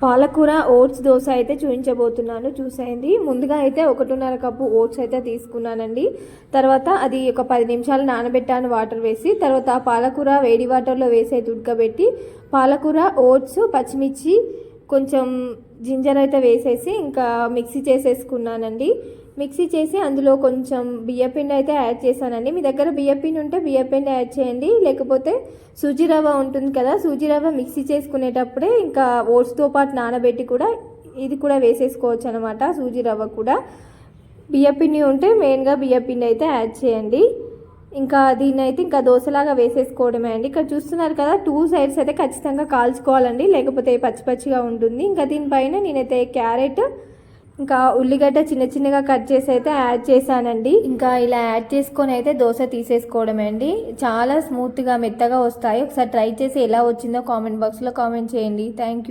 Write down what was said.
పాలకూర ఓట్స్ దోశ అయితే చూపించబోతున్నాను. చూసేయండి. ముందుగా అయితే 1.5 కప్పు ఓట్స్ అయితే తీసుకున్నానండి. తర్వాత అది ఒక 10 నిమిషాలు నానబెట్టాను వాటర్ వేసి. తర్వాత పాలకూర వేడి వాటర్లో వేసి అయితే ఉడకబెట్టి పాలకూర, ఓట్స్, పచ్చిమిర్చి, కొంచెం జింజర్ అయితే వేసేసి ఇంకా మిక్సీ చేసేసుకున్నానండి. మిక్సీ చేసి అందులో కొంచెం బియ్యపిండి అయితే యాడ్ చేశానండి. మీ దగ్గర బియ్యపిండి ఉంటే బియ్యపిండి యాడ్ చేయండి, లేకపోతే సూజీ రవ్వ ఉంటుంది కదా, సూజీ రవ్వ మిక్సీ చేసుకునేటప్పుడే ఇంకా ఓట్స్తో పాటు నానబెట్టి కూడా ఇది కూడా వేసేసుకోవచ్చు అనమాట. సూజీ రవ్వ కూడా బియ్యపిండి ఉంటే మెయిన్గా బియ్యపిండి అయితే యాడ్ చేయండి. ఇంకా దీన్ని అయితే ఇంకా దోశలాగా వేసేసుకోవడమే అండి. ఇక్కడ చూస్తున్నారు కదా, 2 సైడ్స్ అయితే ఖచ్చితంగా కాల్చుకోవాలండి, లేకపోతే పచ్చి పచ్చిగా ఉంటుంది. ఇంకా దీనిపైన నేనైతే క్యారెట్ ఇంకా ఉల్లిగడ్డ చిన్న చిన్నగా కట్ చేసి అయితే యాడ్ చేశానండి. ఇంకా ఇలా యాడ్ చేసుకొని అయితే దోశ తీసేసుకోవడమే అండి. చాలా స్మూత్గా మెత్తగా వస్తాయి. ఒకసారి ట్రై చేసి ఎలా వచ్చిందో కామెంట్ బాక్స్లో కామెంట్ చేయండి. Thank you.